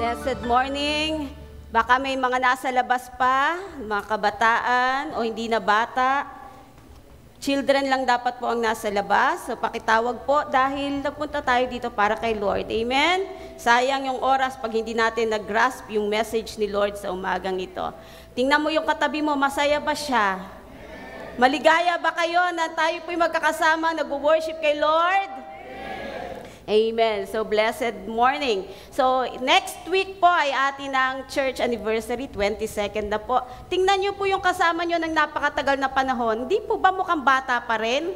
Blessed morning. Baka may mga nasa labas pa, mga kabataan o hindi na bata. Children lang dapat po ang nasa labas. So pakitawag po dahil nagpunta tayo dito para kay Lord. Amen? Sayang yung oras pag hindi natin nag-grasp yung message ni Lord sa umagang ito. Tingnan mo yung katabi mo, masaya ba siya? Maligaya ba kayo na tayo po'y magkakasama, nag-worship kay Lord? Amen. So, blessed morning. So, next week po ay atin ang church anniversary, 22nd na po. Tingnan niyo po yung kasama niyo ng napakatagal na panahon. Hindi po ba mukhang bata pa rin?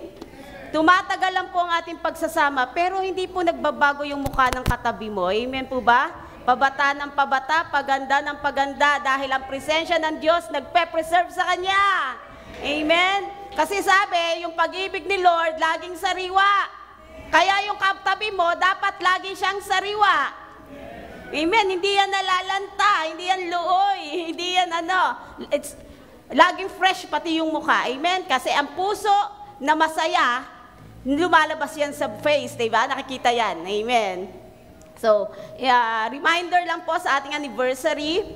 Tumatagal lang po ang ating pagsasama, pero hindi po nagbabago yung mukha ng katabi mo. Amen po ba? Pabata ng pabata, paganda ng paganda, dahil ang presensya ng Diyos nagpe-preserve sa Kanya. Amen? Kasi sabi, yung pag-ibig ni Lord, laging sariwa. Kaya yung katabi mo, dapat lagi siyang sariwa. Amen. Hindi yan nalalanta, hindi yan luoy, hindi yan it's laging fresh pati yung mukha. Amen. Kasi ang puso na masaya, lumalabas yan sa face, diba? Nakikita yan. Amen. So, reminder lang po sa ating anniversary,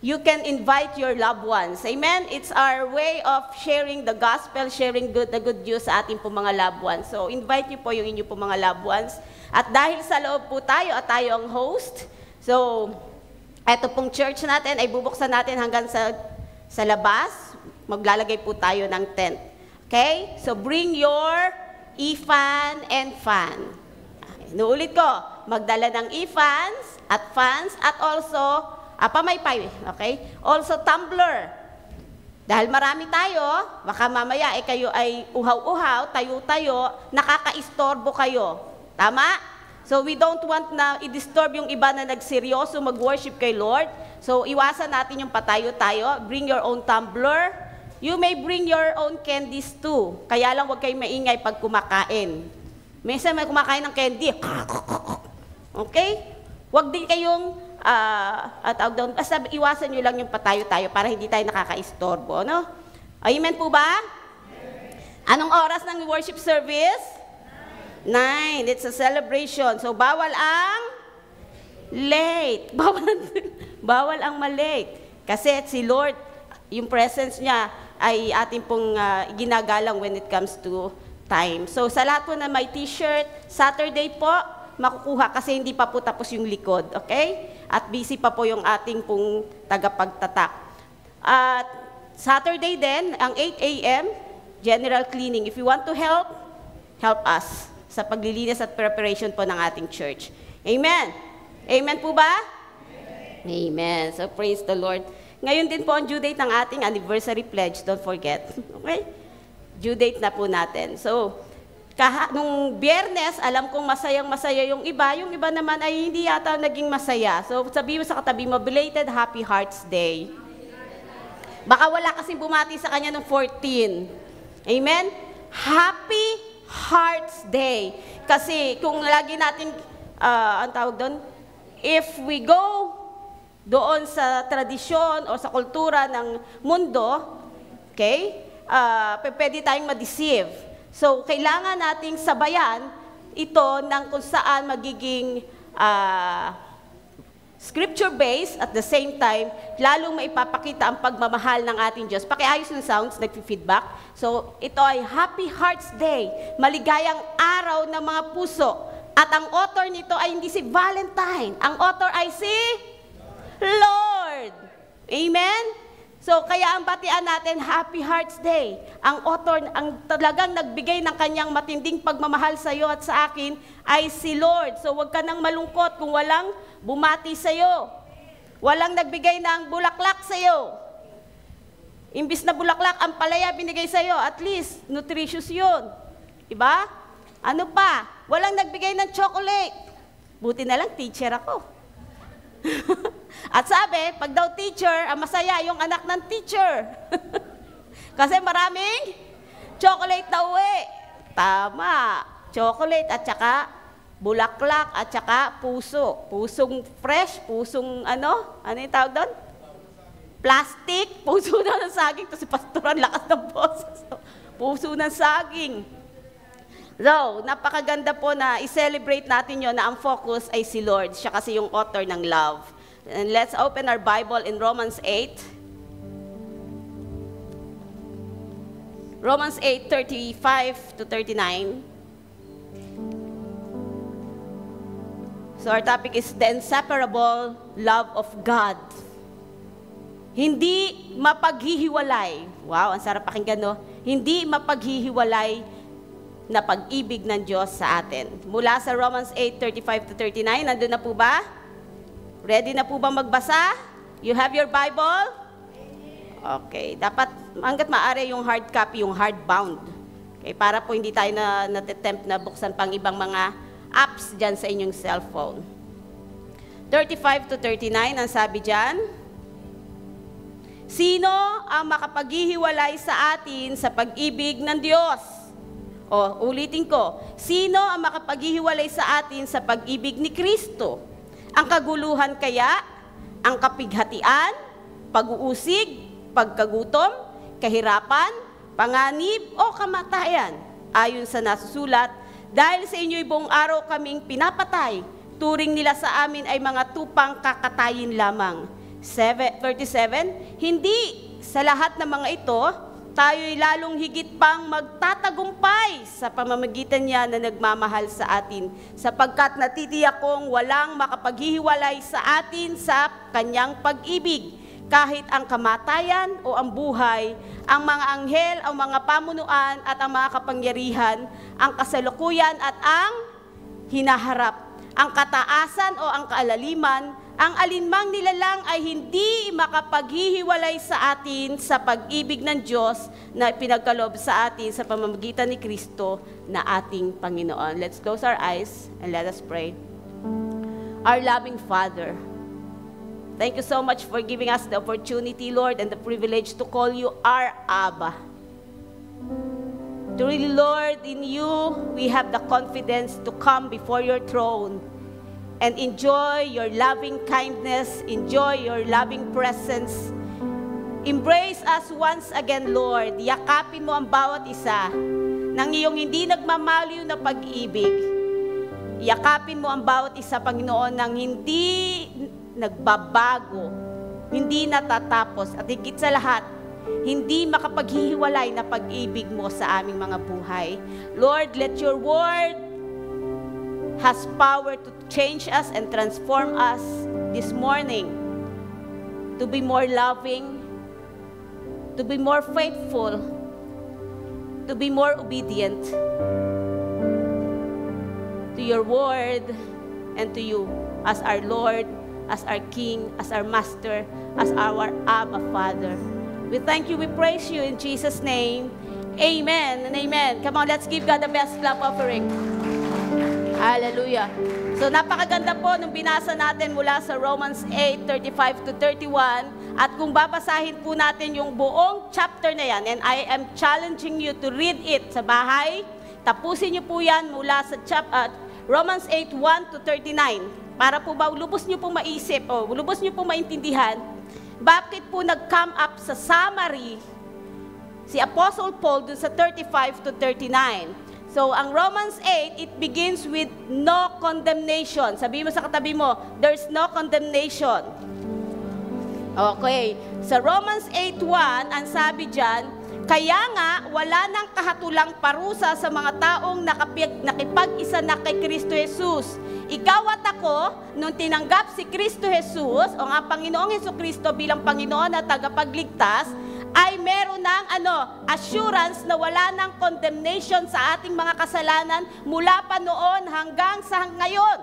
you can invite your loved ones. Amen? It's our way of sharing the gospel, sharing the good news sa ating po mga loved ones. So, invite niyo po yung inyo po mga loved ones. At dahil sa loob po tayo at tayo ang host, so, eto pong church natin ay bubuksan natin hanggang sa labas. Maglalagay po tayo ng tent. Okay? So, bring your e-fan and fan. Inuulit ko, magdala ng e-fans at fans at also pamaypay, okay? Also, tumbler. Dahil marami tayo, baka mamaya kayo ay uhaw-uhaw, tayo-tayo, nakaka-istorbo kayo. Tama? So, we don't want na i-disturb yung iba na nagseryoso mag-worship kay Lord. So, iwasan natin yung patayo-tayo. Bring your own tumbler. You may bring your own candies too. Kaya lang huwag kayong maingay pag kumakain. Minsan may kumakain ng candy. Okay? Huwag din kayong basta iwasan nyo lang yung patayo-tayo para hindi tayo nakaka-istorbo, no? Amen po ba? Anong oras ng worship service? 9. It's a celebration. So, bawal ang late. Bawal ang malate. Kasi si Lord, yung presence niya ay ating pong ginagalang when it comes to time. So, sa lahat po na may t-shirt, Saturday po, makukuha kasi hindi pa po tapos yung likod. Okay? At busy pa po yung ating pong tagapagtatak. At Saturday din, ang 8 a.m., general cleaning. If you want to help us sa paglilinis at preparation po ng ating church. Amen? Amen po ba? Amen. So praise the Lord. Ngayon din po ang due date ng ating anniversary pledge. Don't forget. Okay? Due date na po natin. So, nung Biyernes, alam kong masayang-masaya yung iba naman ay hindi yata naging masaya. So, sabi mo sa katabi mo, belated Happy Hearts Day. Baka wala kasing bumati sa kanya ng 14. Amen? Happy Hearts Day. Kasi kung lagi natin, ang tawag doon, if we go doon sa tradisyon o sa kultura ng mundo, okay, pwede tayong ma-deceive. So, kailangan nating sabayan ito ng kung saan magiging scripture-based at the same time, lalong maipapakita ang pagmamahal ng ating Diyos. Pakiayos ng sounds, nag-feedback. So, ito ay Happy Hearts Day, maligayang araw ng mga puso. At ang author nito ay hindi si Valentine. Ang author ay si Lord. Amen? So, kaya ang batian natin, Happy Hearts Day. Ang author, ang talagang nagbigay ng kanyang matinding pagmamahal sa iyo at sa akin ay si Lord. So, huwag ka nang malungkot kung walang bumati sa iyo. Walang nagbigay ng bulaklak sa iyo. Imbis na bulaklak, ang palaya binigay sa iyo, at least, nutritious yun. Diba? Ano pa? Walang nagbigay ng chocolate. Buti na lang, teacher ako. At sabi, pag daw teacher, masaya yung anak ng teacher. Kasi maraming chocolate daw Tama. Chocolate at saka bulaklak at saka puso. Pusong fresh, pusong ano yung tawag doon? Plastic, puso na ng saging. Ito si pastoran, lakas ng boses. Puso ng saging. So, napakaganda po na i-celebrate natin yon na ang focus ay si Lord. Siya kasi yung author ng love. And let's open our Bible in Romans 8. Romans 8:35 to 39. So our topic is the inseparable love of God. Hindi mapaghihiwalay. Wow, ang sarap pakinggan, no? Hindi mapaghihiwalay na pag-ibig ng Diyos sa atin. Mula sa Romans 8:35 to 39, nandun na po ba? Ready na po ba magbasa? You have your Bible? Okay, dapat hangga't maaari yung hard copy, yung hardbound. Okay, para po hindi tayo natitempt na buksan pang ibang mga apps dyan sa inyong cellphone. 35 to 39, ang sabi dyan, sino ang makapaghihiwalay sa atin sa pag-ibig ng Diyos? O, ulitin ko, sino ang makapaghihiwalay sa atin sa pag-ibig ni Kristo? Ang kaguluhan kaya, ang kapighatian, pag-uusig, pagkagutom, kahirapan, panganib, o kamatayan? Ayon sa nasusulat, dahil sa inyo'y buong araw kaming pinapatay, turing nila sa amin ay mga tupang kakatayin lamang. 37, hindi sa lahat ng mga ito, tayo'y lalong higit pang magtatagumpay sa pamamagitan niya na nagmamahal sa atin, sapagkat natitiyak kong walang makapaghihiwalay sa atin sa kanyang pag-ibig, kahit ang kamatayan o ang buhay, ang mga anghel, ang mga pamunuan at ang mga kapangyarihan, ang kasalukuyan at ang hinaharap, ang kataasan o ang kaalaliman, ang alinmang nilalang ay hindi makapaghihiwalay sa atin sa pag-ibig ng Diyos na pinagkaloob sa atin sa pamamagitan ni Kristo na ating Panginoon. Let's close our eyes and let us pray. Our loving Father, thank you so much for giving us the opportunity, Lord, and the privilege to call you our Abba. Truly, Lord, in you, we have the confidence to come before your throne and enjoy your loving kindness, enjoy your loving presence. Embrace us once again, Lord. Yakapin mo ang bawat isa ng iyong hindi nagmamaliw na pag-ibig. Yakapin mo ang bawat isa, Panginoon, ng hindi nagbabago, hindi natatapos, at higit sa lahat, hindi makapaghihiwalay na pag-ibig mo sa aming mga buhay. Lord, let your word has power to change us and transform us this morning to be more loving, to be more faithful, to be more obedient to your word and to you as our Lord, as our King, as our Master, as our Abba Father. We thank you, we praise you in Jesus' name. Amen and amen. Come on, let's give God the best clap offering. Hallelujah. So napakaganda po nung binasa natin mula sa Romans 8:35 to 31. At kung babasahin po natin yung buong chapter na yan, and I am challenging you to read it sa bahay, tapusin niyo po yan mula sa Romans 8:1 to 39. Para po ba lubos niyo po maisip, lubos niyo po maintindihan, bakit po nag-come up sa summary si Apostle Paul dun sa 35 to 39. So, ang Romans 8, it begins with no condemnation. Sabi mo sa katabi mo, there's no condemnation. Okay. Sa Romans 8:1, ang sabi dyan, kaya nga, wala nang kahatulang parusa sa mga taong nakipag-isa na kay Kristo Jesus. Ikaw at ako, nung tinanggap si Kristo Jesus, o nga Panginoong Jesucristo bilang Panginoon at tagapagligtas, ay meron ng assurance na wala ng condemnation sa ating mga kasalanan mula pa noon hanggang sa ngayon.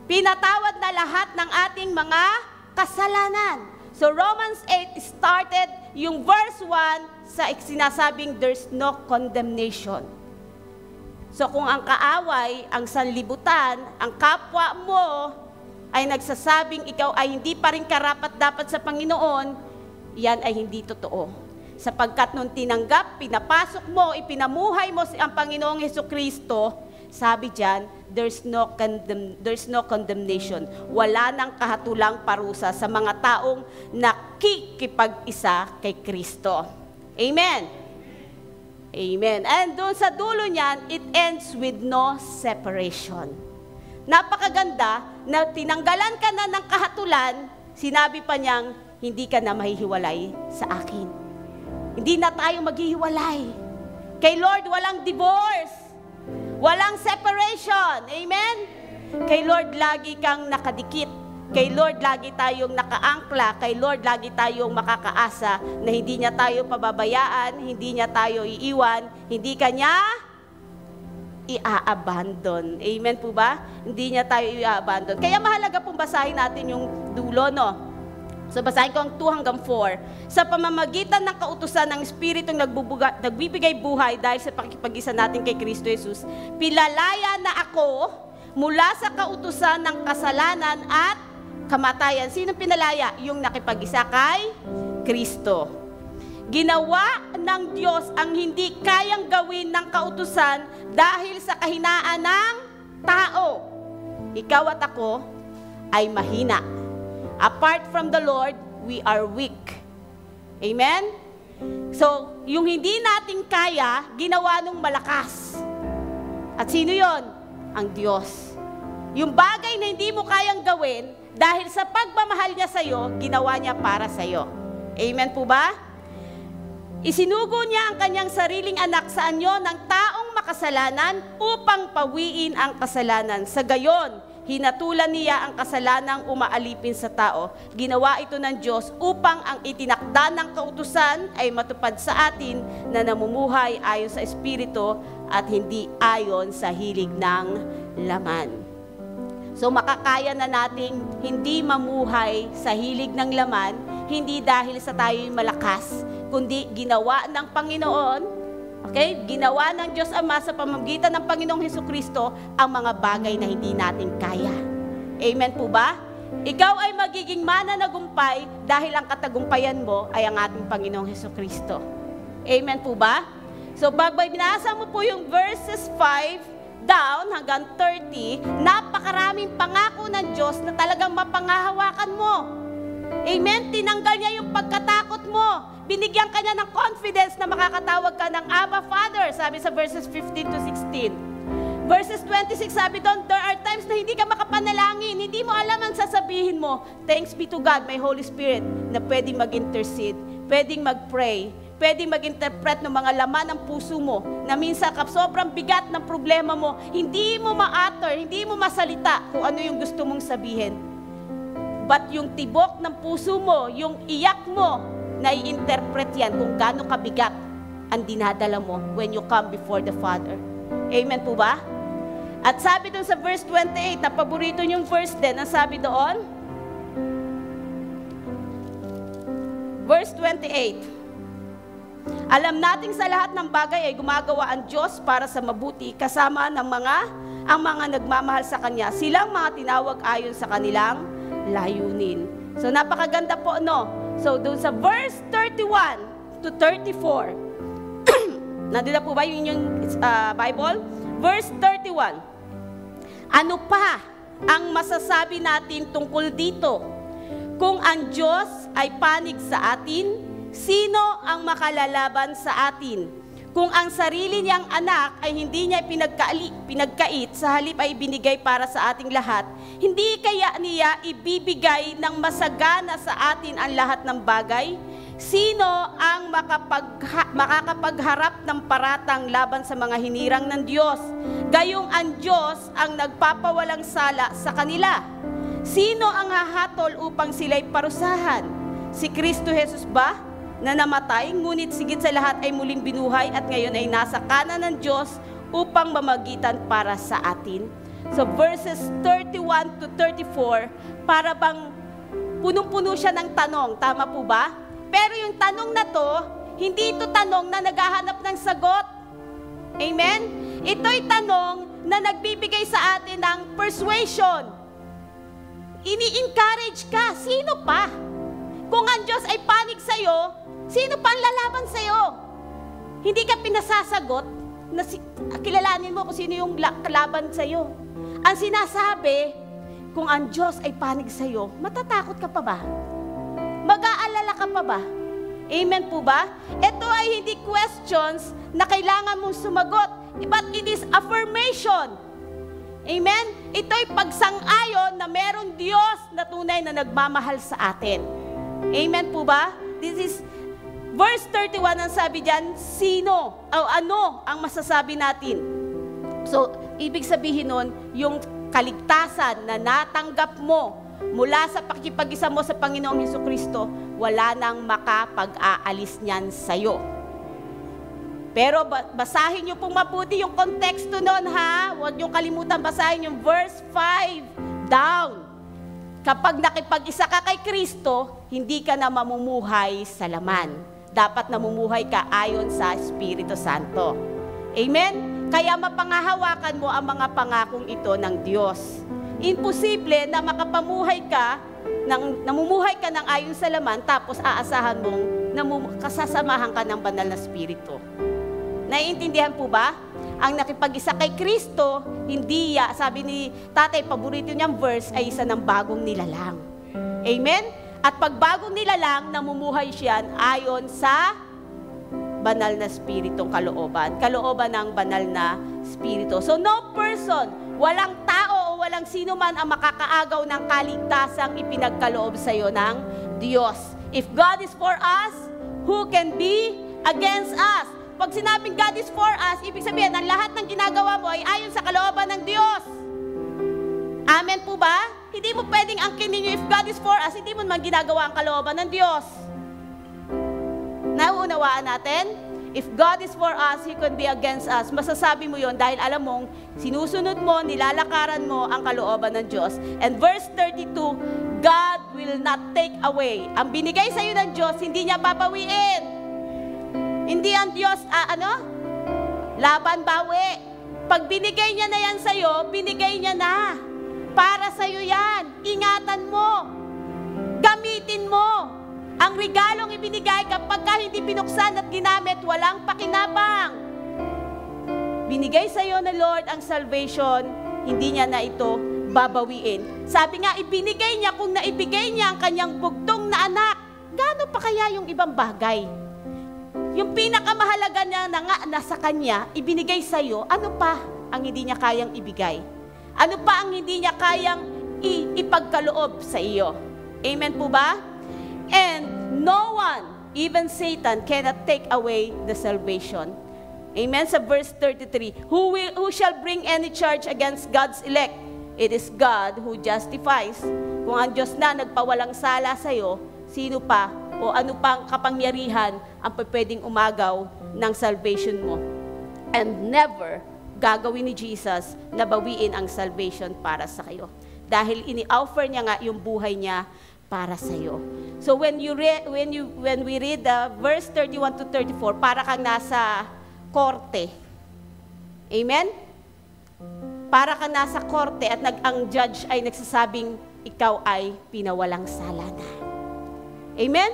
Pinatawad na lahat ng ating mga kasalanan. So Romans 8 started yung verse 1 sa sinasabing there's no condemnation. So kung ang kaaway, ang sanlibutan, ang kapwa mo ay nagsasabing ikaw ay hindi pa rin karapat-dapat sa Panginoon, yan ay hindi totoo. Sapagkat nung tinanggap, pinapasok mo, ipinamuhay mo ang Panginoong Jesucristo, sabi diyan, there's no condemnation. Wala nang kahatulang parusa sa mga taong nakikipag-isa kay Kristo. Amen. Amen. And doon sa dulo niyan, it ends with no separation. napakaganda na tinanggalan ka na ng kahatulan, sinabi pa niyang, hindi ka na mahihiwalay sa akin. Hindi na tayo maghihiwalay. Kay Lord, walang divorce. Walang separation. Amen? Kay Lord, lagi kang nakadikit. Kay Lord, lagi tayong nakaangkla. Kay Lord, lagi tayong makakaasa na hindi niya tayo pababayaan, hindi niya tayo iiwan, hindi ka niya i-abandon. Amen po ba? Hindi niya tayo i-abandon. Kaya mahalaga pong basahin natin yung dulo, no? So basahin ko ang 2 hanggang 4. Sa pamamagitan ng kautusan ng Espiritong nagbibigay buhay dahil sa pakikipag-isa natin kay Kristo Jesus, pilalaya na ako mula sa kautusan ng kasalanan at kamatayan. Sino pinalaya? Yung nakipag-isa kay Kristo. Ginawa ng Diyos ang hindi kayang gawin ng kautusan dahil sa kahinaan ng tao. Ikaw at ako ay mahina. Apart from the Lord, we are weak. Amen? So, yung hindi natin kaya, ginawa ng malakas. At sino yon? Ang Diyos. Yung bagay na hindi mo kayang gawin, dahil sa pagmamahal niya sa'yo, ginawa niya para sa'yo. Amen po ba? Isinugo niya ang kanyang sariling anak sa anyo ng taong makasalanan upang pawiin ang kasalanan. Sa gayon, hinatulan niya ang kasalanang umaalipin sa tao. Ginawa ito ng Diyos upang ang itinakda ng kautusan ay matupad sa atin na namumuhay ayon sa Espiritu at hindi ayon sa hilig ng laman. So makakaya na nating hindi mamuhay sa hilig ng laman, hindi dahil sa tayo'y malakas, kundi ginawa ng Panginoon, okay? Ginawa ng Diyos Ama sa pamamagitan ng Panginoong Hesukristo ang mga bagay na hindi natin kaya. Amen po ba? Ikaw ay magiging mananagumpay dahil ang katagumpayan mo ay ang ating Panginoong Hesukristo. Amen po ba? So pag binasa mo po yung verses 5 down hanggang 30, napakaraming pangako ng Diyos na talagang mapangahawakan mo. Amen? Tinanggal niya yung pagkatakot mo. Binigyan ka niya ng confidence na makakatawag ka ng Abba Father, sabi sa verses 15 to 16. Verses 26, sabi doon, there are times na hindi ka makapanalangin, hindi mo alam ang sasabihin mo. Thanks be to God, my Holy Spirit, na pwedeng mag-intercede, pwedeng mag-pray, pwedeng mag-interpret ng mga laman ng puso mo na minsan sobrang bigat ng problema mo, hindi mo ma-utter, hindi mo masalita kung ano yung gusto mong sabihin. But yung tibok ng puso mo, yung iyak mo, nai-interpret yan kung gaano kabigat ang dinadala mo when you come before the Father. Amen po ba? At sabi doon sa verse 28, na paborito niyong verse din, ang sabi doon, verse 28, alam nating sa lahat ng bagay ay gumagawa ang Diyos para sa mabuti kasama ng ang mga nagmamahal sa Kanya. Silang mga tinawag ayon sa kanilang layunin. So napakaganda po, no? So doon sa verse 31 to 34, nandun na po ba yung Bible? Verse 31. Ano pa ang masasabi natin tungkol dito? Kung ang Diyos ay panig sa atin, sino ang makalalaban sa atin? Kung ang sarili niyang anak ay hindi niya pinagkait, sa halip ay binigay para sa ating lahat, hindi kaya niya ibibigay ng masagana sa atin ang lahat ng bagay? Sino ang makakapagharap ng paratang laban sa mga hinirang ng Diyos? Gayong ang Diyos ang nagpapawalang sala sa kanila. Sino ang hahatol upang sila'y parusahan? Si Kristo Jesus ba? Na namatay, ngunit sigit sa lahat ay muling binuhay at ngayon ay nasa kanan ng Diyos upang mamagitan para sa atin. So verses 31 to 34, para bang punong-puno siya ng tanong, tama po ba? Pero yung tanong na to, hindi ito tanong na naghahanap ng sagot. Amen? Ito'y tanong na nagbibigay sa atin ng persuasion. Ini-encourage ka, sino pa? Kung ang Diyos ay panig sa'yo, sino pa ang lalaban sa'yo? Hindi ka pinasasagot na kilalanin mo kung sino yung kalaban sa'yo. Ang sinasabi, kung ang Diyos ay panig sa'yo, matatakot ka pa ba? Mag-aalala ka pa ba? Amen po ba? Ito ay hindi questions na kailangan mong sumagot, but it is affirmation. Amen? Ito'y pagsang-ayon na meron Diyos na tunay na nagmamahal sa atin. Amen po ba? This is verse 31 ang sabi diyan, sino o ano ang masasabi natin? So, ibig sabihin nun, yung kaligtasan na natanggap mo mula sa pakikipag-isa mo sa Panginoong Hesukristo, wala nang makapag-aalis niyan sa'yo. Pero basahin niyo pong mabuti yung konteksto nun, ha? Huwag niyo kalimutan basahin yung verse 5 down. Kapag nakipag-isa ka kay Kristo, hindi ka na mamumuhay sa laman. Dapat namumuhay ka ayon sa Espiritu Santo. Amen? Kaya mapangahawakan mo ang mga pangakong ito ng Diyos. Imposible na makapamuhay ka, namumuhay ka ng ayon sa laman, tapos aasahan mong kasasamahan ka ng banal na Espiritu. Naiintindihan po ba? Ang nakipag-isa kay Kristo, hindi sabi ni tatay, paborito niyang verse ay isa ng bagong nilalang. Amen? At pag bagong nilalang, namumuhay siya ayon sa banal na Espiritong kalooban. Kalooban ng banal na Espiritu. So no person, walang tao o walang sino man ang makakaagaw ng kaligtasang ipinagkaloob sa iyo ng Diyos. If God is for us, who can be against us? Pag sinabing God is for us, ibig sabihin, ang lahat ng ginagawa mo ay ayon sa kalooban ng Diyos. Amen po ba? Hindi mo pwedeng angkinin nyo, if God is for us, hindi mo naman ginagawa ang kalooban ng Diyos. Nauunawaan natin? If God is for us, He can be against us. Masasabi mo yon dahil alam mong sinusunod mo, nilalakaran mo ang kalooban ng Diyos. And verse 32, God will not take away. Ang binigay sa iyo ng Diyos, hindi niya babawiin. Hindi ang Diyos, laban bawi. Pag binigay niya na yan sa iyo, binigay niya na. Para sa iyo yan. Ingatan mo. Gamitin mo. Ang regalong ibinigay kapag hindi binuksan at ginamit, walang pakinabang. Binigay sa iyo ng Lord ang salvation, hindi niya na ito babawiin. Sabi nga, ibinigay niya kung naibigay niya ang kanyang bugtong na anak. Gaano pa kaya yung ibang bagay? Yung pinakamahalaga niya na nga nasa kanya, ibinigay sa iyo, ano pa ang hindi niya kayang ibigay? Ano pa ang hindi niya kayang ipagkaloob sa iyo? Amen po ba? And no one, even Satan, cannot take away the salvation. Amen? Sa verse 33, Who shall bring any charge against God's elect? It is God who justifies. Kung ang Diyos na nagpawalang sala sa iyo, sino pa o ano pang kapangyarihan ang pwedeng umagaw ng salvation mo? And never gagawin ni Jesus na bawiin ang salvation para sa kayo. Dahil ini-offer niya nga yung buhay niya para sa iyo. So when we read verse 31 to 34, para kang nasa korte. Amen? Para kang nasa korte at ang judge ay nagsasabing ikaw ay pinawalang sala na. Amen?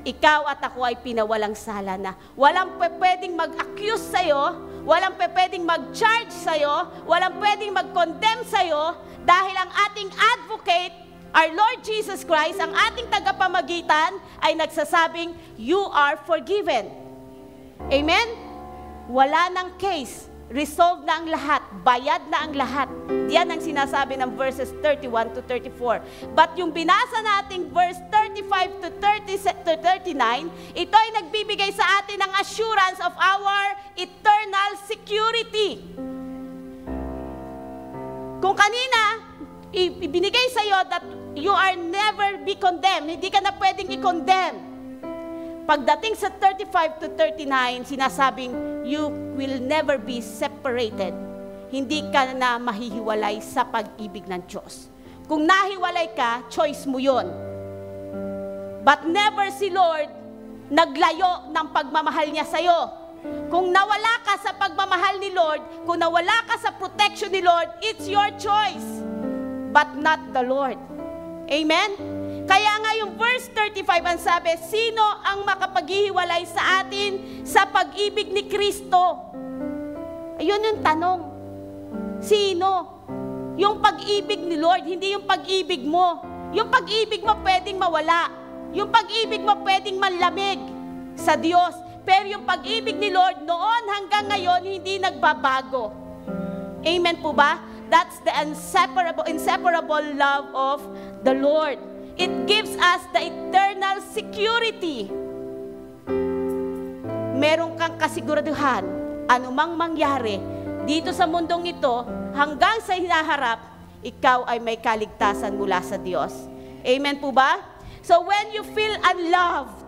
Ikaw at ako ay pinawalang sala na. Walang pwedeng mag-accuse sa iyo, walang pwedeng mag-charge sa iyo, walang pwedeng mag-condemn sa iyo dahil ang ating advocate, our Lord Jesus Christ, ang ating tagapamagitan, ay nagsasabing, you are forgiven. Amen? Wala ng case. Resolved na ang lahat. Bayad na ang lahat. Yan ang sinasabi ng verses 31 to 34. But yung binasa nating verse 35 to 39, ito ay nagbibigay sa atin ng assurance of our eternal security. Kung kanina, ibinigay sa iyo that you are never be condemned. Hindi ka na pwedeng i-condemn. Pagdating sa 35 to 39, sinasabing, you will never be separated. Hindi ka na mahihiwalay sa pag-ibig ng Diyos. Kung nahiwalay ka, choice mo yun. But never si Lord naglayo ng pagmamahal niya sa iyo. Kung nawala ka sa pagmamahal ni Lord, kung nawala ka sa protection ni Lord, it's your choice. But not the Lord. Amen? Kaya nga yung verse 35 ang sabi, sino ang makapaghihiwalay sa atin sa pag-ibig ni Kristo? Ayun yung tanong. Sino? Yung pag-ibig ni Lord, hindi yung pag-ibig mo. Yung pag-ibig mo pwedeng mawala. Yung pag-ibig mo pwedeng manlamig sa Diyos. Pero yung pag-ibig ni Lord noon hanggang ngayon, hindi nagbabago. Amen po ba? That's the inseparable love of the Lord. It gives us the eternal security. Meron kang kasiguraduhan, anumang mangyari dito sa mundong ito, hanggang sa hinaharap, ikaw ay may kaligtasan mula sa Diyos. Amen po ba? So when you feel unloved,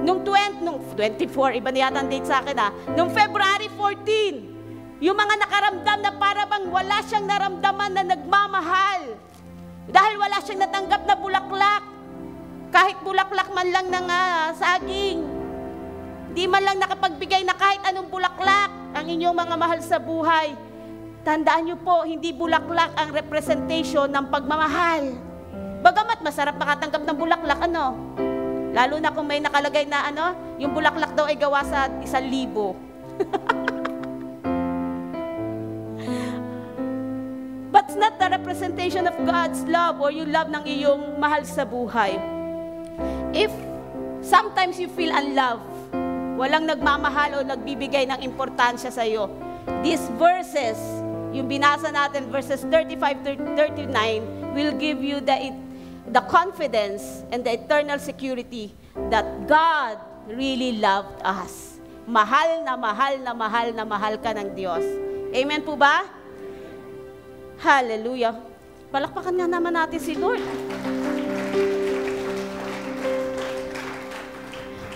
nung 24, iba na yata ang date sa akin nung February 14, yung mga nakaramdam na para bang wala siyang naramdaman na nagmamahal. Dahil wala siyang natanggap na bulaklak. Kahit bulaklak man lang ng saging. Di man lang nakapagbigay na kahit anong bulaklak ang inyong mga mahal sa buhay. Tandaan niyo po, hindi bulaklak ang representation ng pagmamahal. Bagamat masarap makatanggap ng bulaklak, lalo na kung may nakalagay na yung bulaklak daw ay gawa sa 1,000. But it's not the representation of God's love or yung love ng iyong mahal sa buhay. If sometimes you feel unloved, walang nagmamahal o nagbibigay ng importansya sa iyo, these verses, yung binasa natin, verses 35 to 39, will give you the confidence and the eternal security that God really loved us. Mahal na mahal na mahal na mahal ka ng Diyos. Amen po ba? Hallelujah. Palakpakan nga naman natin si Lord.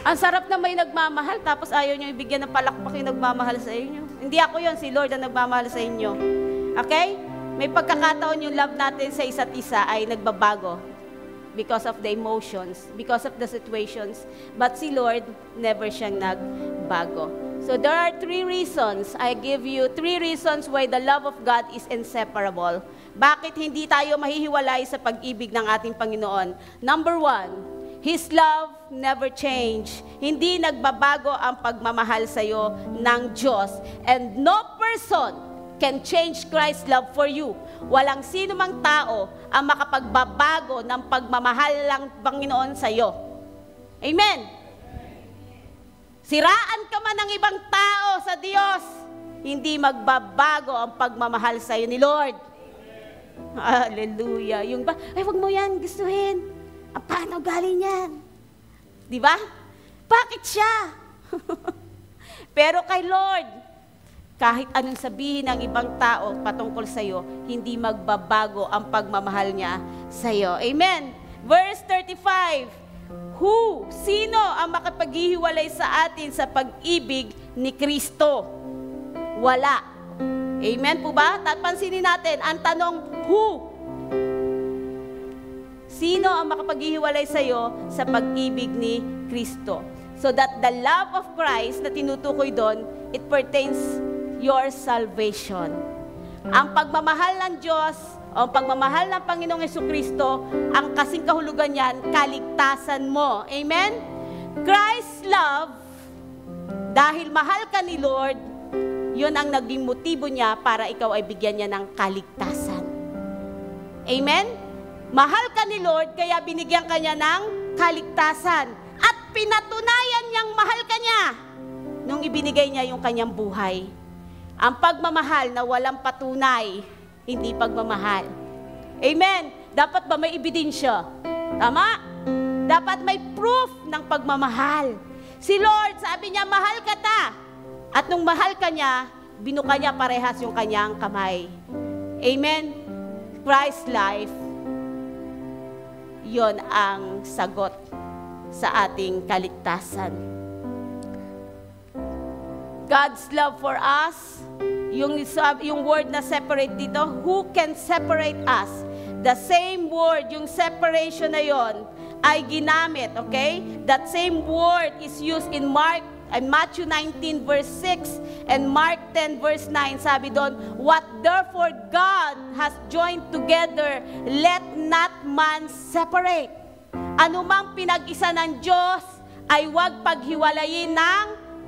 Ang sarap na may nagmamahal, tapos ayaw nyo ibigyan ng palakpak yung nagmamahal sa inyo. Hindi ako yon, si Lord ang nagmamahal sa inyo. Okay? May pagkakataon yung love natin sa isa't isa ay nagbabago because of the emotions, because of the situations. But si Lord, never siyang nagbago. So there are 3 reasons. I give you 3 reasons why the love of God is inseparable. Bakit hindi tayo mahihiwalay sa pag-ibig ng ating Panginoon? Number 1, His love never change. Hindi nagbabago ang pagmamahal sa iyo ng Diyos. And no person can change Christ's love for you. Walang sino mang tao ang makapagbabago ng pagmamahal ng Panginoon sa iyo. Amen? Siraan ka man ng ibang tao sa Diyos, hindi magbabago ang pagmamahal sa iyo ni Lord. Hallelujah. Yung ba, ay wag mo yan gustuhin. Paano galing yan? Di ba? Bakit siya? Pero kay Lord, kahit anong sabihin ng ibang tao patungkol sa iyo, hindi magbabago ang pagmamahal niya sa iyo. Amen. Verse 35. Sino ang makapaghihiwalay sa atin sa pag-ibig ni Kristo? Wala. Amen po ba? Pansinin natin, ang tanong, who? Sino ang makapaghihiwalay sa iyo sa pag-ibig ni Kristo? So that the love of Christ na tinutukoy doon, it pertains your salvation. Ang pagmamahal ng Diyos, o ang pagmamahal ng Panginoong Jesucristo, ang kasing kahulugan niyan, kaligtasan mo. Amen? Christ's love, dahil mahal ka ni Lord, yun ang naging motibo niya para ikaw ay bigyan niya ng kaligtasan. Amen? Mahal ka ni Lord, kaya binigyan ka niya ng kaligtasan. At pinatunayan niyang mahal ka niya nung ibinigay niya yung kanyang buhay. Ang pagmamahal na walang patunay, hindi pagmamahal. Amen? Dapat ba may ebidensya? Tama? Dapat may proof ng pagmamahal. Si Lord, sabi niya, mahal ka ta. At nung mahal ka niya, binuka niya parehas yung kanyang kamay. Amen? Christ's life, yon ang sagot sa ating kaligtasan. God's love for us, yung word na separate dito, who can separate us? The same word, yung separation na yon, ay ginamit, okay? That same word is used in Matthew 19 verse 6 and Mark 10 verse 9. Sabi doon, what therefore God has joined together, let not man separate. Anumang pinag-isa ng Diyos ay huwag paghiwalayin ng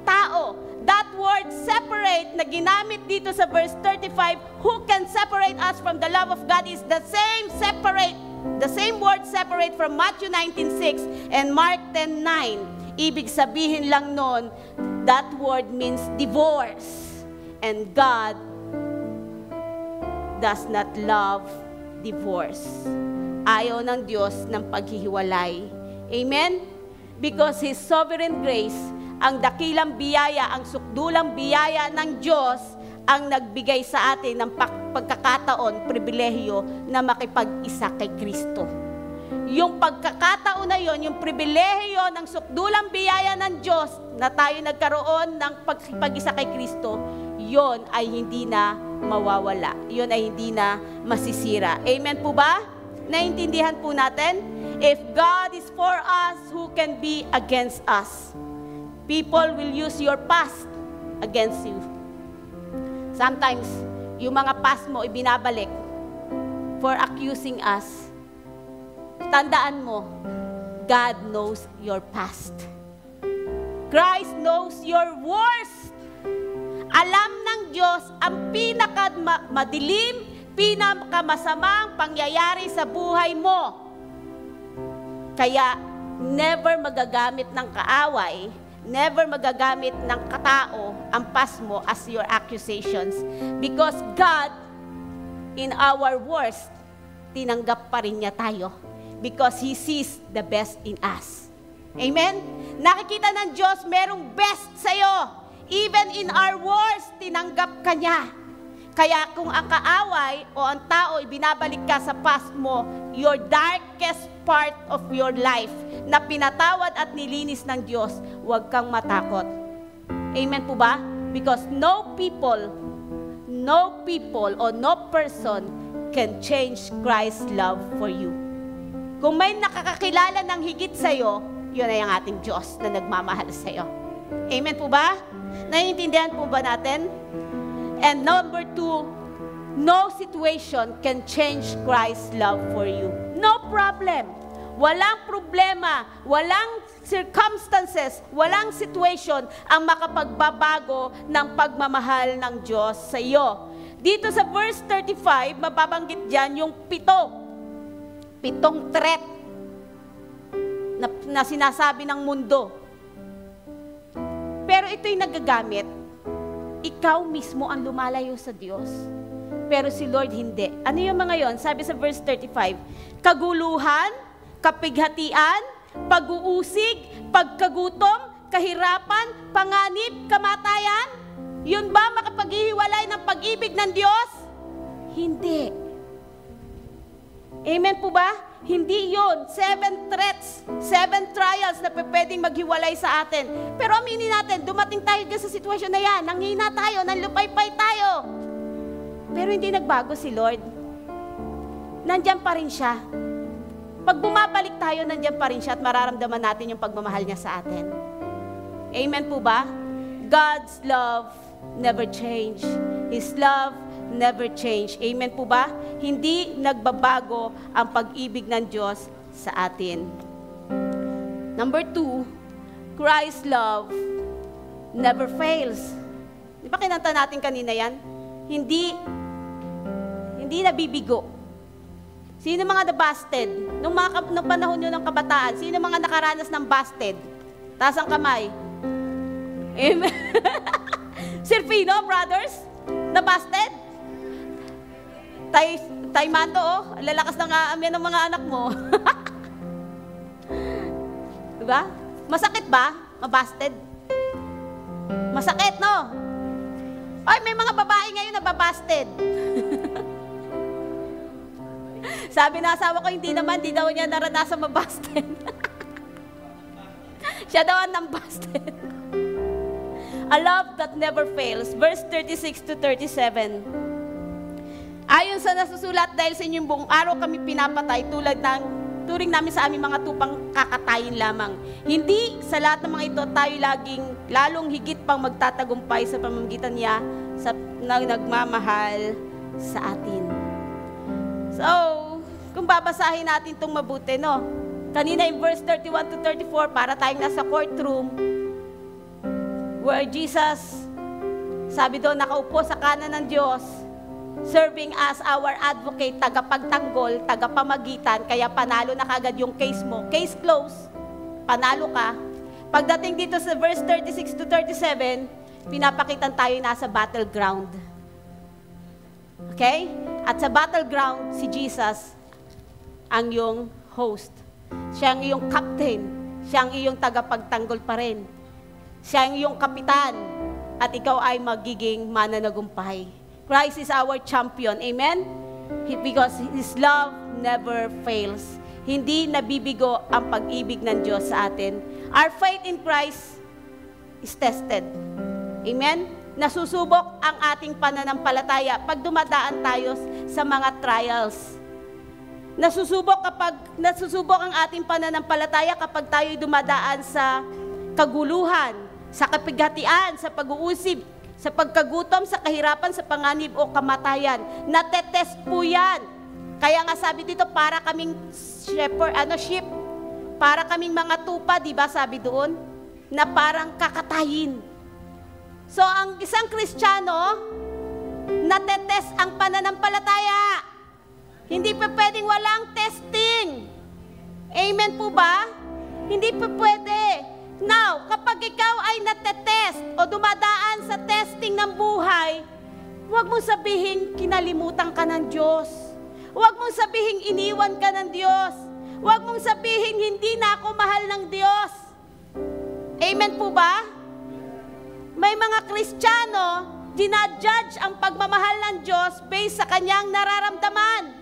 tao. That word separate na ginamit dito sa verse 35, who can separate us from the love of God, is the same separate, the same word separate from Matthew 19:6 and Mark 10:9. Ibig sabihin lang nun, that word means divorce. And God does not love divorce. Ayaw ng Diyos ng paghihiwalay. Amen? Because His sovereign grace, ang dakilang biyaya, ang sukdulang biyaya ng Diyos, ang nagbigay sa atin ng pagkakataon, pribilehiyo na makipag-isa kay Kristo. Yung pagkakataon na yon, yung pribilehiyo ng sukdulang biyaya ng Diyos na tayo nagkaroon ng pagkipag-isa kay Kristo, yon ay hindi na mawawala. Yon ay hindi na masisira. Amen po ba? Naintindihan po natin? If God is for us, who can be against us? People will use your past against you. Sometimes, yung mga past mo ibinabalik for accusing us. Tandaan mo, God knows your past. Christ knows your worst. Alam ng Diyos ang pinakamadilim, pinakamasamang pangyayari sa buhay mo. Kaya, never magagamit ng kaaway, never magagamit ng katao ang past mo as your accusations. Because God, in our worst, tinanggap pa rin niya tayo. Because He sees the best in us. Amen? Nakikita ng Diyos merong best sa'yo. Even in our worst, tinanggap ka niya. Kaya kung ang kaaway o ang tao ibinabalik ka sa past mo, your darkest part of your life na pinatawad at nilinis ng Diyos, huwag kang matakot. Amen po ba? Because no people or no person can change Christ's love for you. Kung may nakakakilala ng higit sa'yo, yun ay ang ating Diyos na nagmamahal sa'yo. Amen po ba? Naiintindihan po ba natin? And number 2, no situation can change Christ's love for you. No problem. Walang problema, walang circumstances, walang situation ang makapagbabago ng pagmamahal ng Diyos sa iyo. Dito sa verse 35, mababanggit dyan yung pitong threat na sinasabi ng mundo. Pero ito'y nagagamit. Ikaw mismo ang lumalayo sa Diyos. Pero si Lord hindi. Ano yung mga yon? Sabi sa verse 35, kaguluhan, kapighatian, pag-uusig, pagkagutom, kahirapan, panganib, kamatayan. Yun ba makapaghihiwalay ng pag-ibig ng Diyos? Hindi. Amen po ba? Hindi yun. 7 threats, 7 trials na pwedeng maghiwalay sa atin. Pero aminin natin, dumating tayo sa sitwasyon na yan. Nanghina tayo, nanlupaypay tayo. Pero hindi nagbago si Lord. Nandyan pa rin siya. Pag bumabalik tayo, nandyan pa rin siya at mararamdaman natin yung pagmamahal niya sa atin. Amen po ba? God's love never change. His love never change. Amen po ba? Hindi nagbabago ang pag-ibig ng Diyos sa atin. Number 2, Christ's love never fails. Di ba kinanta natin kanina yan? Hindi nabibigo. Sino mga na-busted? Nung panahon nyo ng kabataan, sino mga nakaranas ng busted? Taas ang kamay. Amen. Sir Pino, brothers? Na-busted? Tay Mando, lalakas ng amin ng mga anak mo. Diba? Masakit ba? Mabasted? Masakit, no? Ay, may mga babae ngayon na babasted. Sabi na asawa ko, hindi naman, di daw niya naranasan mabasted. Siya daw ang nambasted. A love that never fails. Verse 36 to 37. Ayon sa nasusulat, dahil sa inyong buong araw kami pinapatay tulad ng turing namin sa aming mga tupang kakatayin lamang. Hindi sa lahat ng mga ito tayo laging lalong higit pang magtatagumpay sa pamamagitan niya na nagmamahal sa atin. So, kung babasahin natin itong mabuti, no? Kanina in verse 31 to 34, para tayong nasa courtroom, where Jesus, sabi doon, nakaupo sa kanan ng Diyos, serving as our advocate, tagapagtanggol, tagapamagitan, kaya panalo na kagad yung case mo. Case closed, panalo ka. Pagdating dito sa verse 36 to 37, pinapakitan tayo nasa battleground. Okay? At sa battleground, si Jesus ang iyong host. Siya ang iyong captain. Siya ang iyong tagapagtanggol pa rin. Siya ang iyong kapitan. At ikaw ay magiging mananagumpay. Christ is our champion. Amen? Because His love never fails. Hindi nabibigo ang pag-ibig ng Diyos sa atin. Our faith in Christ is tested. Amen? Nasusubok ang ating pananampalataya pag dumadaan tayo sa mga trials. Nasusubok ang ating pananampalataya kapag tayo dumadaan sa kaguluhan, sa kapighatian, sa pag-uusig, sa pagkagutom, sa kahirapan, sa panganib o kamatayan. Natetest po yan. Kaya nga sabi dito, para kaming sheep, para kaming mga tupa, di ba sabi doon? Na parang kakatayin. So, ang isang Kristiyano, natetest ang pananampalataya. Hindi pa pwedeng walang testing. Amen po ba? Hindi pa pwede. Now, kapag ikaw ay natetest o dumadaan sa testing ng buhay, huwag mong sabihin kinalimutan ka ng Diyos. Huwag mong sabihin iniwan ka ng Diyos. Huwag mong sabihin hindi na ako mahal ng Diyos. Amen po ba? May mga Kristiyano, dinadjudge ang pagmamahal ng Diyos based sa kanyang nararamdaman.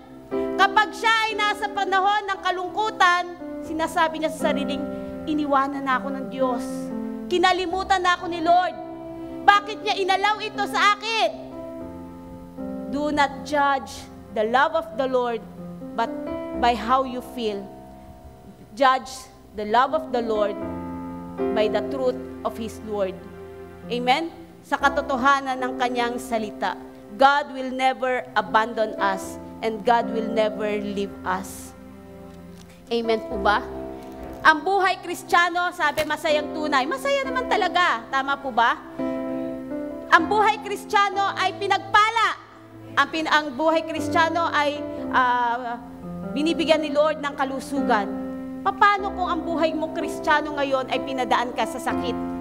Kapag siya ay nasa panahon ng kalungkutan, sinasabi niya sa sariling, iniwanan na ako ng Diyos. Kinalimutan na ako ni Lord. Bakit niya inalaw ito sa akin? Do not judge the love of the Lord but by how you feel. Judge the love of the Lord by the truth of His Word. Amen? Sa katotohanan ng kanyang salita. God will never abandon us and God will never leave us. Amen po ba? Ang buhay Kristiyano, sabi masayang tunay. Masaya naman talaga. Tama po ba? Ang buhay Kristiyano ay pinagpala. Ang buhay Kristiyano ay binibigyan ni Lord ng kalusugan. Paano kung ang buhay mo Kristiyano ngayon ay pinadaan ka sa sakit?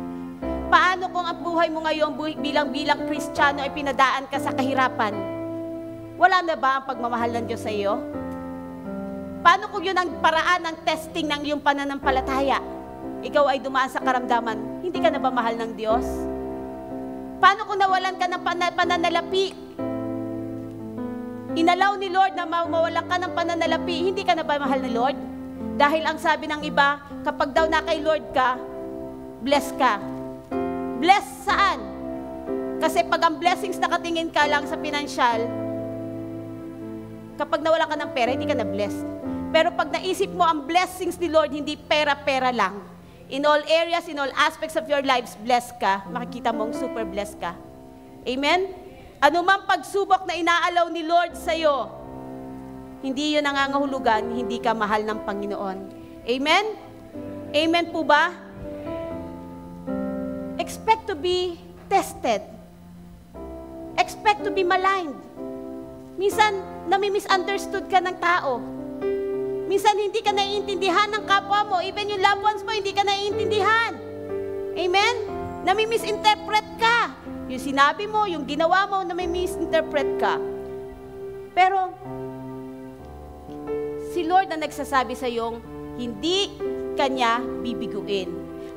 Paano kung ang buhay mo ngayon bilang Kristiyano ay pinadaan ka sa kahirapan? Wala na ba ang pagmamahal ng Diyos sa iyo? Paano kung yun ang paraan ng testing ng iyong pananampalataya? Ikaw ay dumaan sa karamdaman, hindi ka na ba mahal ng Diyos? Paano kung nawalan ka ng pananalapi? Inalaw ni Lord na mawalan ka ng pananalapi, hindi ka na ba mahal ni Lord? Dahil ang sabi ng iba, kapag daw na kay Lord ka, bless ka. Bless saan? Kasi pag ang blessings nakatingin ka lang sa pinansyal, kapag nawalan ka ng pera, hindi ka na blessed. Pero pag naisip mo ang blessings ni Lord, hindi pera-pera lang. In all areas, in all aspects of your lives, blessed ka. Makikita mong super blessed ka. Amen? Ano mang pagsubok na inaalaw ni Lord sa'yo, hindi yun nangangahulugan, hindi ka mahal ng Panginoon. Amen? Amen po ba? Expect to be tested. Expect to be maligned. Minsan, nami-misunderstood ka ng tao. Minsan, hindi ka naiintindihan ng kapwa mo. Even yung loved ones mo, hindi ka naiintindihan. Amen? Nami-misinterpret ka. Yung sinabi mo, yung ginawa mo, nami-misinterpret ka. Pero, si Lord na nagsasabi sa iyong, hindi kanya bibiguin.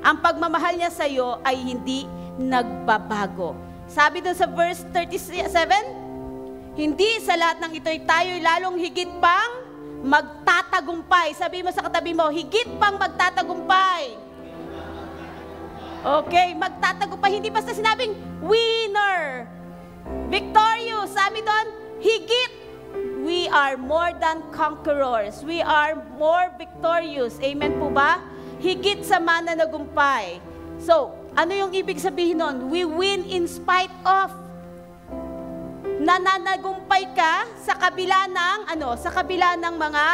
Ang pagmamahal niya sa iyo ay hindi nagbabago. Sabi doon sa verse 37, hindi sa lahat ng ito'y tayo'y lalong higit pang magtatagumpay. Sabi mo sa katabi mo, higit pang magtatagumpay. Okay, magtatagumpay. Hindi basta sinabing winner, victorious. Sabi doon, higit. We are more than conquerors. We are more victorious. Amen po ba? Higit sa mananagumpay. So, ano yung ibig sabihin nun? We win in spite of. Nananagumpay ka sa kabila ng mga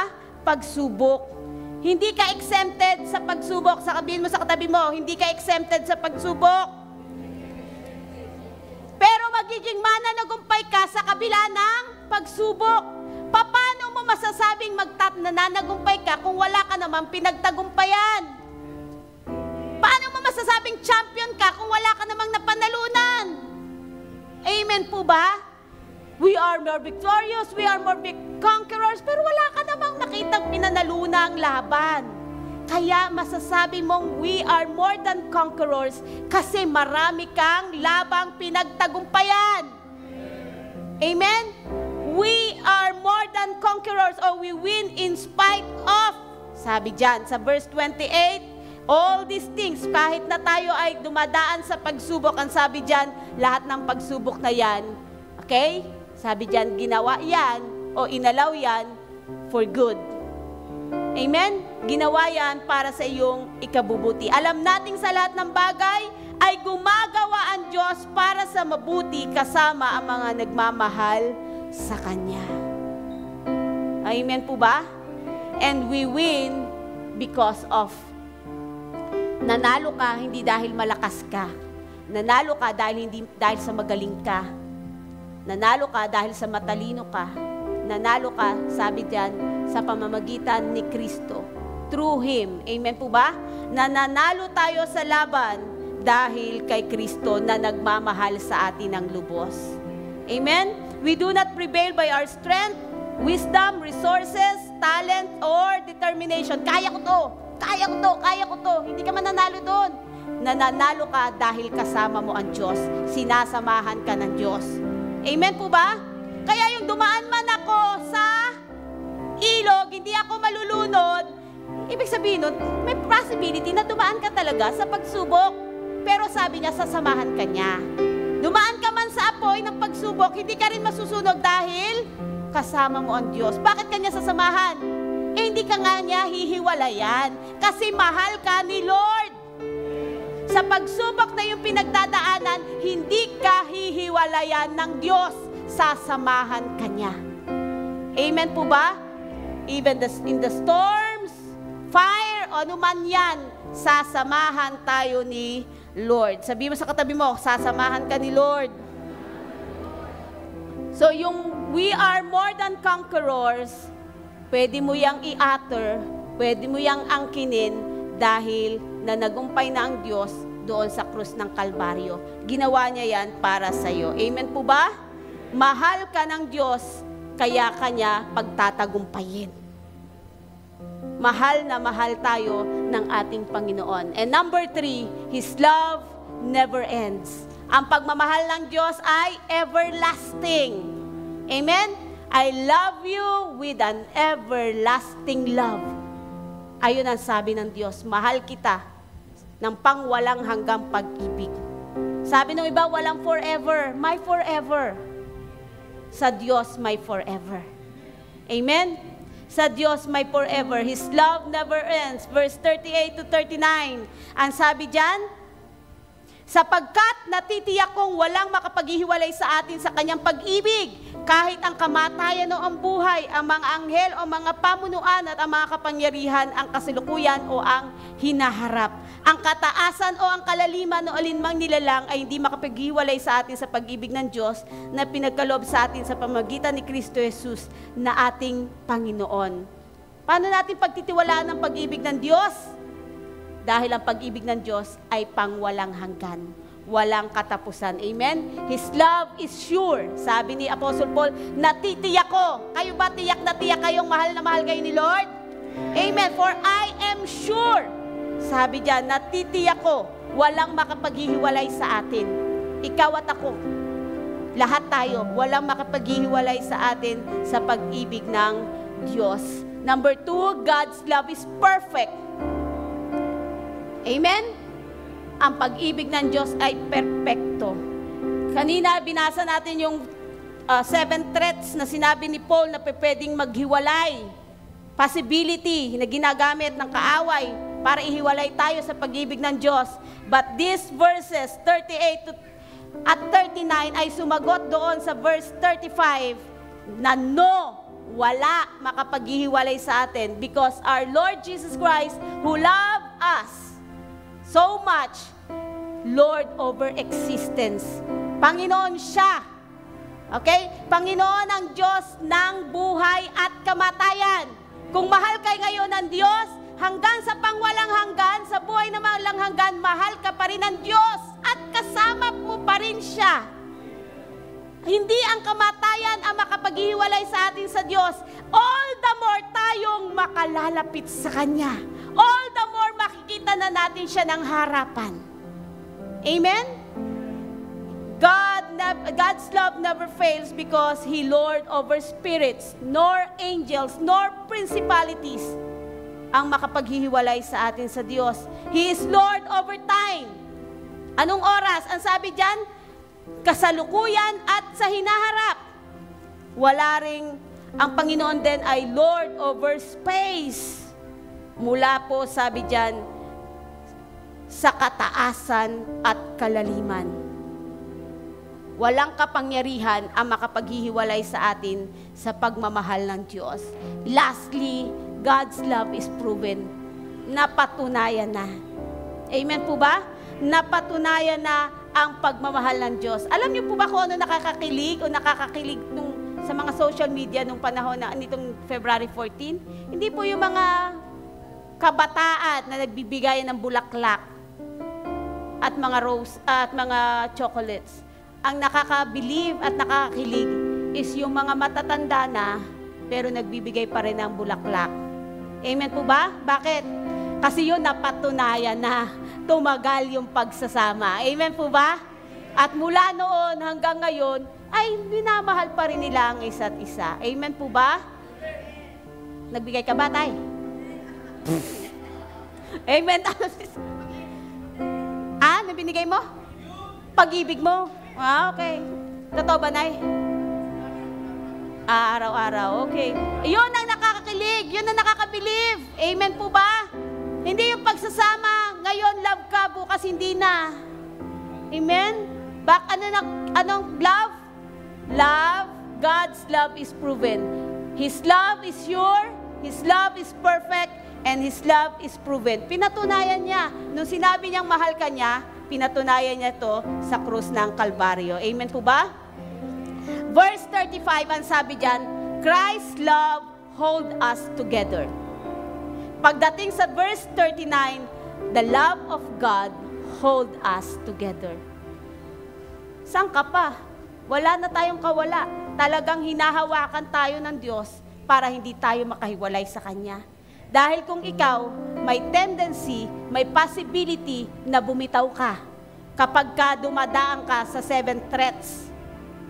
pagsubok. Hindi ka exempted sa pagsubok. Sabihin mo sa katabi mo, hindi ka exempted sa pagsubok. Pero magiging mananagumpay ka sa kabila ng pagsubok. Paano mo masasabing nananagumpay ka kung wala ka namang pinagtagumpayan? Paano mo masasabing champion ka kung wala ka namang napanalunan? Amen po ba? We are more victorious, we are more conquerors, pero wala ka namang nakitang pinanaluna ang laban. Kaya masasabi mong we are more than conquerors kasi marami kang labang pinagtagumpayan. Amen? We are more than conquerors, or we win in spite of. Sabi dyan sa verse 28, all these things, kahit na tayo ay dumadaan sa pagsubok, ang sabi dyan, lahat ng pagsubok na yan, okay? Sabi dyan, ginawa yan o inalaw yan for good. Amen? Ginawa yan para sa iyong ikabubuti. Alam nating sa lahat ng bagay ay gumagawa ang Diyos para sa mabuti kasama ang mga nagmamahal sa Kanya. Amen po ba? And we win because of. Nanalo ka hindi dahil malakas ka. Nanalo ka dahil sa magaling ka. Nanalo ka dahil sa matalino ka. Nanalo ka, sabi diyan, sa pamamagitan ni Kristo. Through Him. Amen po ba? Nananalo tayo sa laban dahil kay Kristo na nagmamahal sa atin ng lubos. Amen? We do not prevail by our strength, wisdom, resources, talent, or determination. Kaya ko to. Kaya ko to. Kaya ko to. Hindi ka mananalo doon. Nananalo ka dahil kasama mo ang Diyos. Sinasamahan ka ng Diyos. Amen po ba? Kaya yung dumaan man ako sa ilog, hindi ako malulunod, ibig sabihin nun, may possibility na dumaan ka talaga sa pagsubok. Pero sabi niya, sasamahan ka niya. Dumaan ka man sa apoy ng pagsubok, hindi ka rin masusunog dahil kasama mo ang Diyos. Bakit kanya sasamahan? Hindi ka nga niya hihiwalayan kasi mahal ka ni Lord. Sa pagsubok na yung pinagdadaanan, hindi ka hihiwalayan ng Diyos. Sasamahan ka niya. Amen po ba? Even in the storms, fire, o anuman yan, sasamahan tayo ni Lord. Sabi mo sa katabi mo, sasamahan ka ni Lord. So yung we are more than conquerors, pwede mo yang i-utter, pwede mo yang angkinin dahil na nagumpay na ang Diyos doon sa krus ng Kalbaryo. Ginawa niya yan para sa iyo. Amen po ba? Mahal ka ng Diyos, kaya kanya pagtatagumpayin. Mahal na mahal tayo ng ating Panginoon. And number 3, His love never ends. Ang pagmamahal ng Diyos ay everlasting. Amen? I love you with an everlasting love. Ayun ang sabi ng Diyos, mahal kita ng pangwalang hanggang pag-ibig. Sabi ng iba, walang forever, my forever. Sa Diyos, my forever. Amen? Sa Diyos, my forever. His love never ends. Verse 38 to 39. Ang sabi dyan, sapagkat natitiyak kong walang makapaghihiwalay sa atin sa kanyang pag-ibig, kahit ang kamatayan o ang buhay, ang mga anghel o mga pamunuan at ang mga kapangyarihan, ang kasalukuyan o ang hinaharap. Ang kataasan o ang kalaliman o alinmang nilalang ay hindi makapaghiwalay sa atin sa pag-ibig ng Diyos na pinagkaloob sa atin sa pamamagitan ni Kristo Jesus na ating Panginoon. Paano natin pagtitiwalaan ang pag-ibig ng Diyos? Dahil ang pag-ibig ng Diyos ay pangwalang hanggan, walang katapusan. Amen? His love is sure. Sabi ni Apostle Paul, natitiyak ko. Kayo ba tiyak na tiyak kayong mahal na mahal kayo ni Lord? Amen. For I am sure. Sabi diyan, natitiyak ko, walang makapaghihiwalay sa atin. Ikaw at ako. Lahat tayo, walang makapaghihiwalay sa atin sa pag-ibig ng Diyos. Number 2, God's love is perfect. Amen? Ang pag-ibig ng Diyos ay perpekto. Kanina, binasa natin yung 7 threats na sinabi ni Paul na pwedeng maghiwalay. Possibility na ginagamit ng kaaway para ihiwalay tayo sa pag-ibig ng Diyos. But these verses, 38 at 39, ay sumagot doon sa verse 35 na no, wala makapaghihiwalay sa atin because our Lord Jesus Christ, who loved us so much, Lord over existence. Panginoon siya. Okay? Panginoon ang Diyos ng buhay at kamatayan. Kung mahal kayo ngayon ng Diyos, hanggang sa pangwalang hanggan, sa buhay na walang hanggan, mahal ka pa rin ng Diyos at kasama mo pa rin siya. hindi ang kamatayan ang makapaghiwalay sa atin sa Diyos, all the more tayong makalalapit sa Kanya. All the more makikita na natin siya ng harapan. Amen? God's love never fails because He Lord over spirits, nor angels, nor principalities ang makapaghihiwalay sa atin sa Diyos. He is Lord over time. Anong oras? Ang sabi dyan, kasalukuyan at sa hinaharap. Wala ring, ang Panginoon din ay Lord over space. Mula po, sabi dyan, sa kataasan at kalaliman. Walang kapangyarihan ang makapaghihiwalay sa atin sa pagmamahal ng Diyos. Lastly, God's love is proven. Napatunayan na. Amen po ba? Napatunayan na ang pagmamahal ng Diyos. Alam niyo po ba kung ano nakakakilig o nakakakilig sa mga social media nung panahon na nitong February 14? Hindi po yung mga kabataan na nagbibigay ng bulaklak at mga rose at mga chocolates. Ang nakakabilib at nakakakilig is yung mga matatanda na pero nagbibigay pa rin ng bulaklak. Amen po ba? Bakit? Kasi yun napatunayan na tumagal yung pagsasama. Amen po ba? At mula noon hanggang ngayon, ay minamahal pa rin nila ang isa't isa. Amen po ba? Nagbigay ka ba, tay? Amen. Ano binigay mo? Pag-ibig mo. Okay. Totoo ba, nay? Araw-araw. Okay. Yun ang nakakakilig. Yun ang nakakabilib. Amen po ba? Hindi yung pagsasama, ngayon love ka, bukas hindi na. Amen? Anong love? Love, God's love is proven. His love is sure, His love is perfect, and His love is proven. Pinatunayan niya. Nung sinabi niyang mahal ka niya, pinatunayan niya to sa krus ng Kalbaryo. Amen po ba? Verse 35, ang sabi dyan, Christ's love hold us together. Pagdating sa verse 39, the love of God hold us together. Saan ka pa? Wala na tayong kawala. Talagang hinahawakan tayo ng Diyos para hindi tayo makahiwalay sa Kanya. Dahil kung ikaw, may tendency, may possibility na bumitaw ka kapag ka dumadaan ka sa 7 threats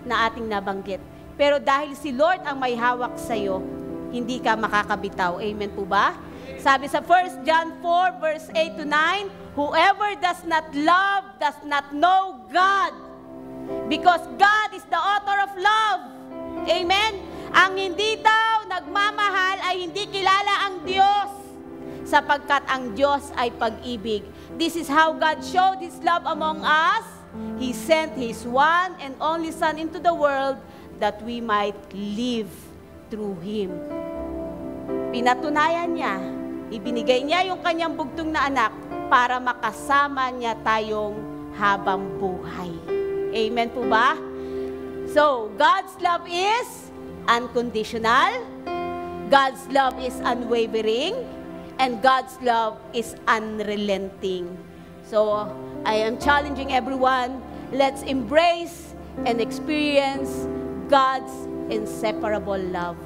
na ating nabanggit. Pero dahil si Lord ang may hawak sa'yo, hindi ka makakabitaw. Amen po ba? Sabi sa 1 John 4 verse 8 to 9, whoever does not love does not know God, because God is the author of love. Amen? Ang hindi daw nagmamahal ay hindi kilala ang Diyos, sapagkat ang Diyos ay pag-ibig. This is how God showed His love among us. He sent His one and only Son into the world that we might live through Him. Pinatunayan niya, ibinigay niya yung kanyang bugtong na anak para makasama niya tayong habang buhay. Amen po ba? So, God's love is unconditional, God's love is unwavering, and God's love is unrelenting. So, I am challenging everyone, let's embrace and experience God's inseparable love.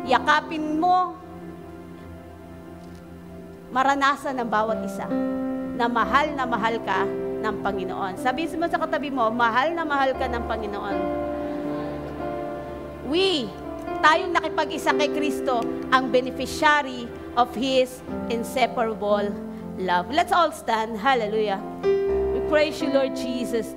Yakapin mo, maranasan ng bawat isa na mahal ka ng Panginoon. Sabihin mo sa katabi mo, mahal na mahal ka ng Panginoon. Tayong nakipag-isa kay Kristo, ang beneficiary of His inseparable love. Let's all stand. Hallelujah. We praise you, Lord Jesus.